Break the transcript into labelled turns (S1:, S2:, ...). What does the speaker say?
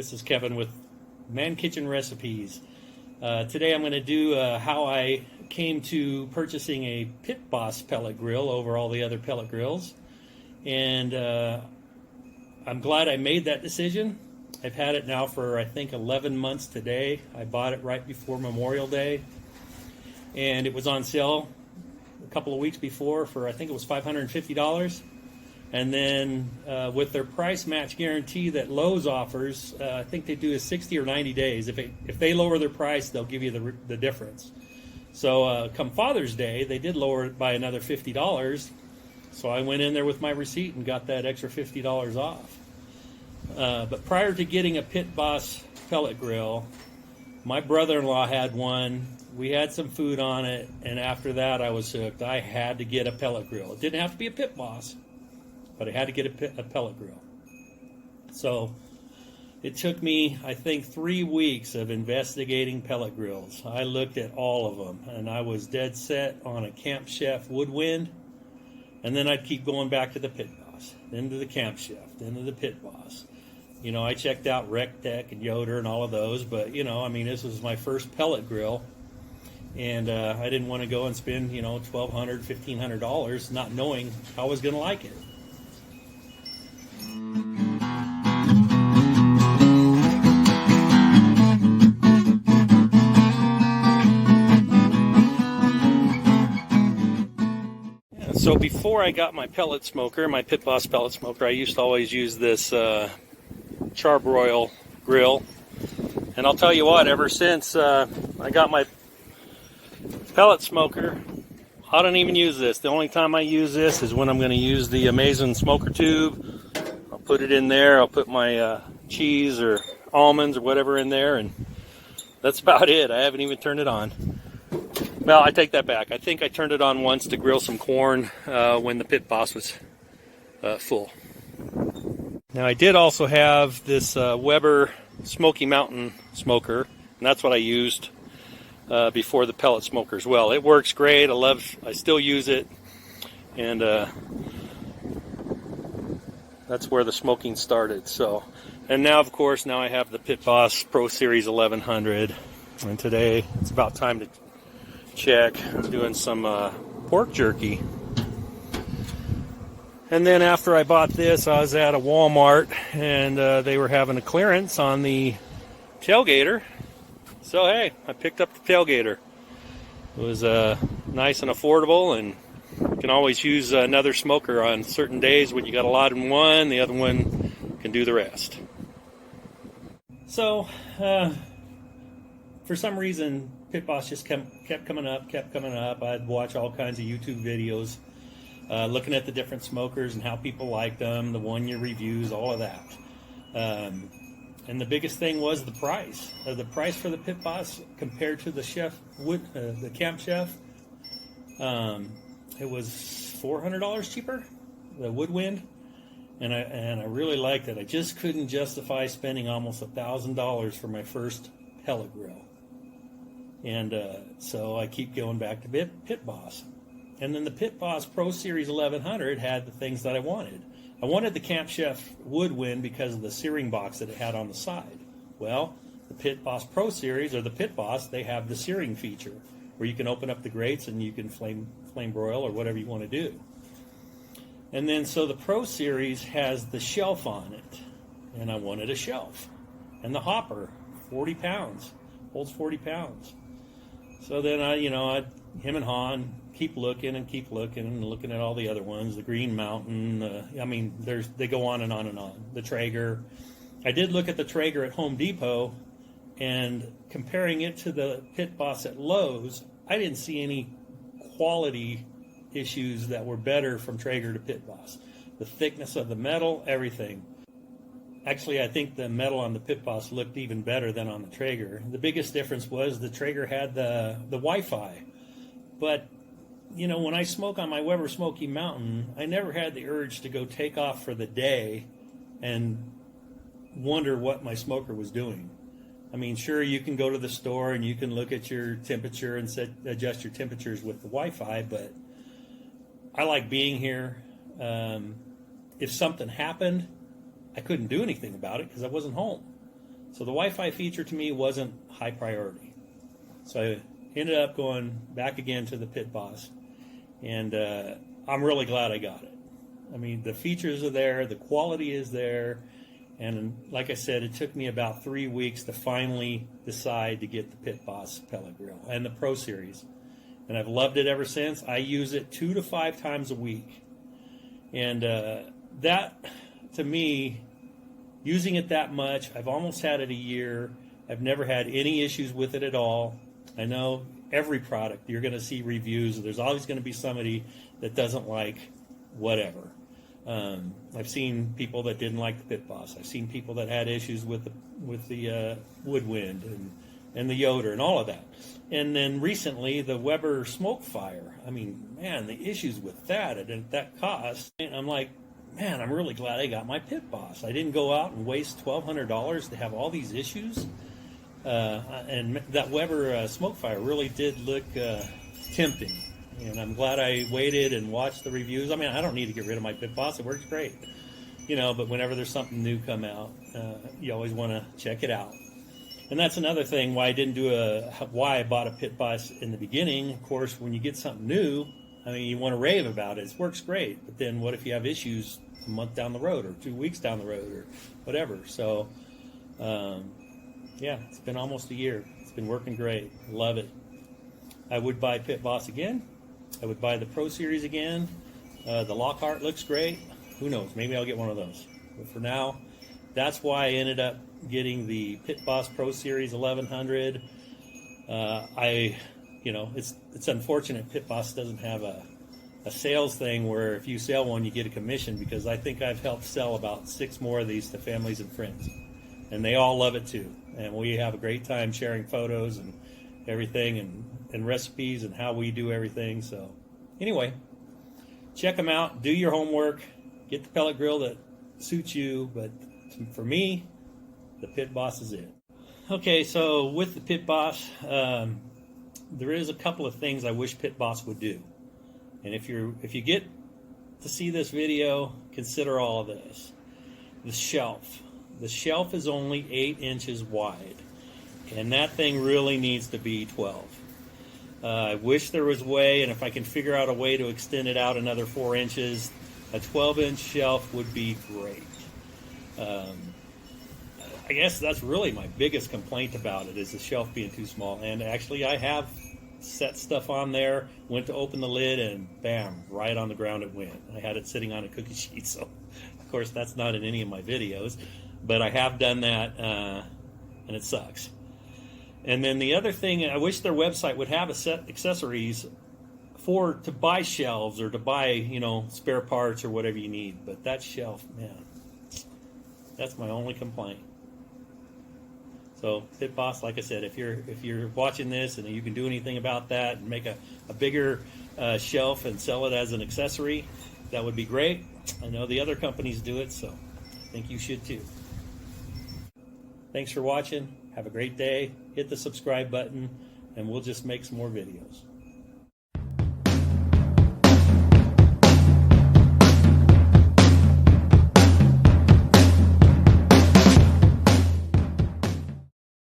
S1: This is Kevin with ManKitchenRecipes. Today I'm going to do how I came to purchasing a Pit Boss pellet grill over all the other pellet grills. And I'm glad I made that decision. I've had it now for I think 11 months today. I bought it right before Memorial Day. And it was on sale a couple of weeks before for I think it was $550. And then with their price match guarantee that Lowe's offers, I think they do is 60 or 90 days. If they lower their price, they'll give you the difference. So come Father's Day, they did lower it by another $50. So I went in there with my receipt and got that extra $50 off. But prior to getting a Pit Boss pellet grill, my brother-in-law had one. We had some food on it, and after that I was hooked. I had to get a pellet grill. It didn't have to be a Pit Boss, but I had to get a pellet grill. So it took me, I think, 3 weeks of investigating pellet grills. I looked at all of them, and I was dead set on a Camp Chef Woodwind, and then I'd keep going back to the Pit Boss, then to the Camp Chef, then to the Pit Boss. You know, I checked out Rectech and Yoder and all of those, but, you know, I mean, this was my first pellet grill, and I didn't want to go and spend, you know, $1,200, $1,500 not knowing how I was going to like it. So before I got my pellet smoker, my Pit Boss pellet smoker, I used to always use this Charbroil grill. And I'll tell you what, ever since I got my pellet smoker, I don't even use this. The only time I use this is when I'm going to use the Amazing smoker tube. I'll put it in there. I'll put my cheese or almonds or whatever in there, and that's about it. I haven't even turned it on. Well, I take that back. I think I turned it on once to grill some corn when the Pit Boss was full. Now, I did also have this Weber Smoky Mountain smoker, and that's what I used before the pellet smoker as well. It works great. I still use it, and that's where the smoking started. So, and now, of course, now I have the Pit Boss Pro Series 1100, and today it's about time to check. I'm doing some pork jerky. And then after I bought this, I was at a Walmart, and they were having a clearance on the tailgater. So hey, I picked up the tailgater. It was nice and affordable, and you can always use another smoker on certain days when you got a lot in one. The other one can do the rest. So for some reason, Pit Boss just kept coming up. I'd watch all kinds of YouTube videos looking at the different smokers and how people liked them, the 1-year reviews, all of that. And the biggest thing was the price. The price for the Pit Boss compared to the the Camp Chef, it was $400 cheaper, the Woodwind, and I really liked it. I just couldn't justify spending almost $1,000 for my first pellet grill. And so I keep going back to Pit Boss. And then the Pit Boss Pro Series 1100 had the things that I wanted. I wanted the Camp Chef Woodwind because of the searing box that it had on the side. Well, the Pit Boss Pro Series, or the Pit Boss, they have the searing feature where you can open up the grates and you can flame broil or whatever you want to do. And then so the Pro Series has the shelf on it, and I wanted a shelf. And the hopper, 40 pounds, holds 40 pounds. So then him and Han keep looking and looking at all the other ones, the Green Mountain. I mean, they go on and on and on. The Traeger. I did look at the Traeger at Home Depot, and comparing it to the Pit Boss at Lowe's, I didn't see any quality issues that were better from Traeger to Pit Boss. The thickness of the metal, everything. Actually, I think the metal on the Pit Boss looked even better than on the Traeger. The biggest difference was the Traeger had the Wi-Fi. But, you know, when I smoke on my Weber Smoky Mountain, I never had the urge to go take off for the day and wonder what my smoker was doing. I mean, sure, you can go to the store and you can look at your temperature and adjust your temperatures with the Wi-Fi, but I like being here. If something happened, I couldn't do anything about it because I wasn't home. So the Wi-Fi feature to me wasn't high priority. So I ended up going back again to the Pit Boss, and I'm really glad I got it. I mean, the features are there, the quality is there, and like I said, it took me about 3 weeks to finally decide to get the Pit Boss pellet grill and the Pro Series. And I've loved it ever since. I use it 2 to 5 times a week. And that, to me, using it that much, I've almost had it a year. I've never had any issues with it at all. I know every product, you're going to see reviews. There's always going to be somebody that doesn't like whatever. I've seen people that didn't like the Pit Boss. I've seen people that had issues with the woodwind and the Yoder and all of that. And then recently, the Weber smoke fire. I mean, man, the issues with that at that cost. And I'm like, man, I'm really glad I got my Pit Boss. I didn't go out and waste $1,200 to have all these issues. And that Weber smoke fire really did look tempting. And I'm glad I waited and watched the reviews. I mean, I don't need to get rid of my Pit Boss. It works great. You know, but whenever there's something new come out, you always want to check it out. And that's another thing why I didn't do why I bought a Pit Boss in the beginning. Of course, when you get something new, I mean, you want to rave about it. It works great. But then what if you have issues a month down the road or 2 weeks down the road or whatever? So, yeah, it's been almost a year. It's been working great. Love it. I would buy Pit Boss again. I would buy the Pro Series again. The Lockhart looks great. Who knows? Maybe I'll get one of those. But for now, that's why I ended up getting the Pit Boss Pro Series 1100. It's unfortunate Pit Boss doesn't have a sales thing where if you sell one, you get a commission, because I think I've helped sell about 6 more of these to families and friends. And they all love it too. And we have a great time sharing photos and everything and recipes and how we do everything. So anyway, check them out. Do your homework. Get the pellet grill that suits you. But for me, the Pit Boss is it. Okay, so with the Pit Boss, there is a couple of things I wish Pit Boss would do. And if you get to see this video, consider all of this. The shelf. The shelf is only 8 inches wide, and that thing really needs to be 12. I wish there was a way, and if I can figure out a way to extend it out another 4 inches, a 12-inch shelf would be great. I guess that's really my biggest complaint about it, is the shelf being too small. And actually, I have set stuff on there, went to open the lid, and bam, right on the ground it went. I had it sitting on a cookie sheet, so of course that's not in any of my videos, but I have done that, and it sucks. And then the other thing, I wish their website would have accessories to buy shelves or to buy, spare parts or whatever you need. But that shelf, man, that's my only complaint. So Pit Boss, like I said, if you're watching this and you can do anything about that and make a bigger shelf and sell it as an accessory, that would be great. I know the other companies do it, so I think you should too. Thanks for watching. Have a great day. Hit the subscribe button, and we'll just make some more videos.